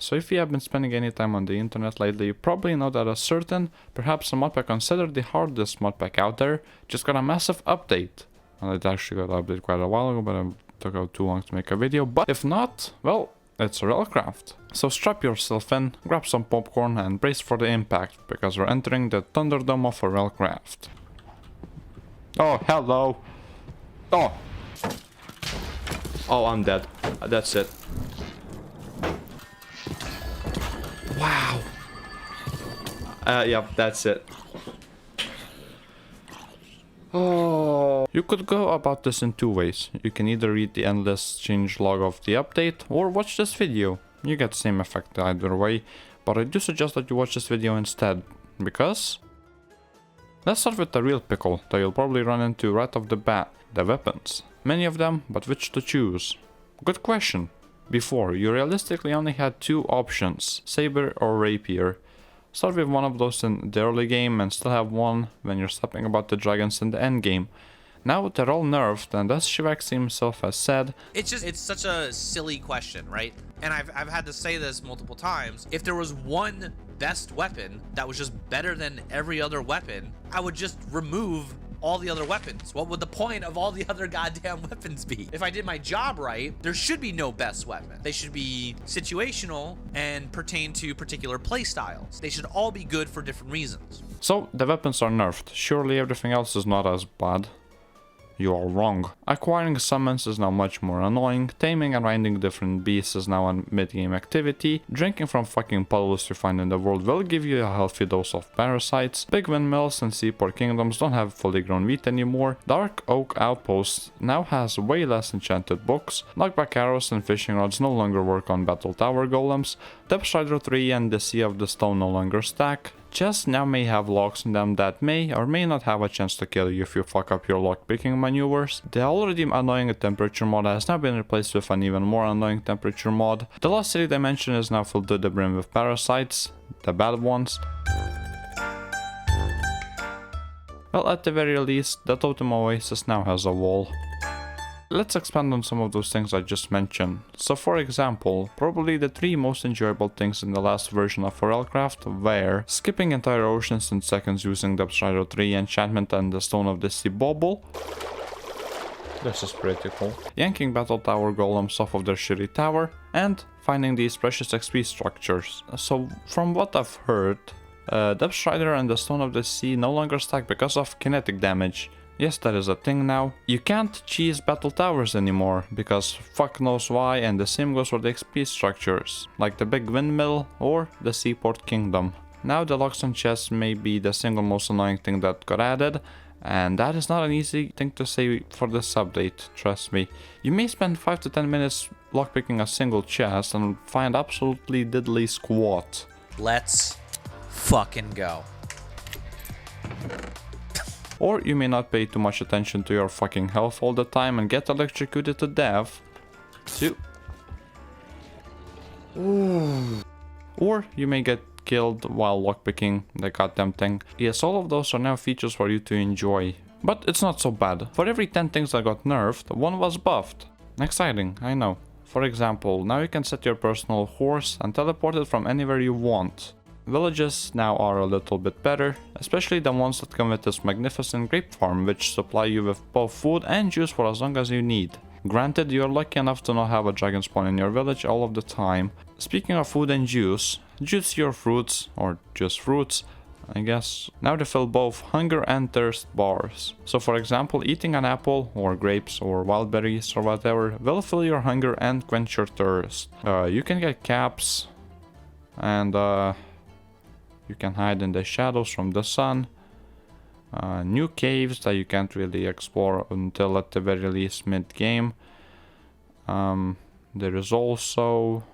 So if you have been spending any time on the internet lately, you probably know that a certain, perhaps a modpack considered the hardest modpack out there, just got a massive update. Well, it actually got an update quite a while ago, but it took out too long to make a video. But if not, well, it's RLCraft. So strap yourself in, grab some popcorn and brace for the impact, because we're entering the Thunderdome of RLCraft. Oh, hello! Oh! Oh, I'm dead. That's it. Wow! Yeah, that's it. Oh. You could go about this in two ways. You can either read the endless change log of the update, or watch this video. You get the same effect either way, but I do suggest that you watch this video instead, because... Let's start with the real pickle that you'll probably run into right off the bat. The weapons. Many of them, but which to choose? Good question. Before, you realistically only had two options, saber or rapier. Start with one of those in the early game and still have one when you're stepping about the dragons in the end game. Now they're all nerfed, and as Shivaxi himself has said, it's such a silly question, right? And I've had to say this multiple times. If there was one best weapon that was just better than every other weapon, I would just remove all the other weapons. What would the point of all the other goddamn weapons be? If I did my job right, there should be no best weapon. They should be situational and pertain to particular play styles. They should all be good for different reasons. So the weapons are nerfed. Surely everything else is not as bad. You are wrong. Acquiring summons is now much more annoying, taming and riding different beasts is now a mid-game activity, drinking from fucking puddles you find in the world will give you a healthy dose of parasites, big windmills and seaport kingdoms don't have fully grown wheat anymore, Dark Oak Outpost now has way less enchanted books, knockback arrows and fishing rods no longer work on battle tower golems, Depth Strider 3 and the Sea of the Stone no longer stack, chests now may have locks in them that may or may not have a chance to kill you if you fuck up your lock-picking maneuvers. The already annoying temperature mod has now been replaced with an even more annoying temperature mod. The lost city dimension is now filled to the brim with parasites, the bad ones. Well, at the very least, the Totem Oasis now has a wall. Let's expand on some of those things I just mentioned. So for example, probably the three most enjoyable things in the last version of RLCraft were skipping entire oceans in seconds using Depth Strider 3 enchantment and the Stone of the Sea bauble. This is pretty cool. Yanking battle tower golems off of their shitty tower, and finding these precious XP structures. So from what I've heard, Depth Strider and the Stone of the Sea no longer stack because of kinetic damage. Yes, that is a thing now. You can't cheese battle towers anymore, because fuck knows why, and the same goes for the XP structures, like the big windmill or the seaport kingdom. Now the locks and chests may be the single most annoying thing that got added, and that is not an easy thing to say for this update, trust me. You may spend 5 to 10 minutes lockpicking a single chest and find absolutely diddly squat. Let's fucking go. Or you may not pay too much attention to your fucking health all the time and get electrocuted to death. Or you may get killed while lockpicking the goddamn thing. Yes, all of those are now features for you to enjoy. But it's not so bad. For every 10 things that got nerfed, one was buffed. Exciting, I know. For example, now you can set your personal horse and teleport it from anywhere you want. Villages now are a little bit better, especially the ones that come with this magnificent grape farm, which supply you with both food and juice for as long as you need. Granted, you're lucky enough to not have a dragon spawn in your village all of the time. Speaking of food and juice your fruits, or just fruits, I guess, now they fill both hunger and thirst bars. So for example, eating an apple, or grapes, or wild berries, or whatever, will fill your hunger and quench your thirst. You can get caps, and you can hide in the shadows from the sun. New caves that you can't really explore until at the very least mid-game. There is also...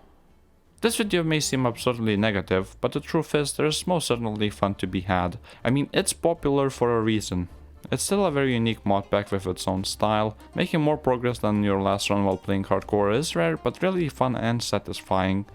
This video may seem absurdly negative, but the truth is there is most certainly fun to be had. I mean, it's popular for a reason. It's still a very unique modpack with its own style. Making more progress than your last run while playing hardcore is rare, but really fun and satisfying.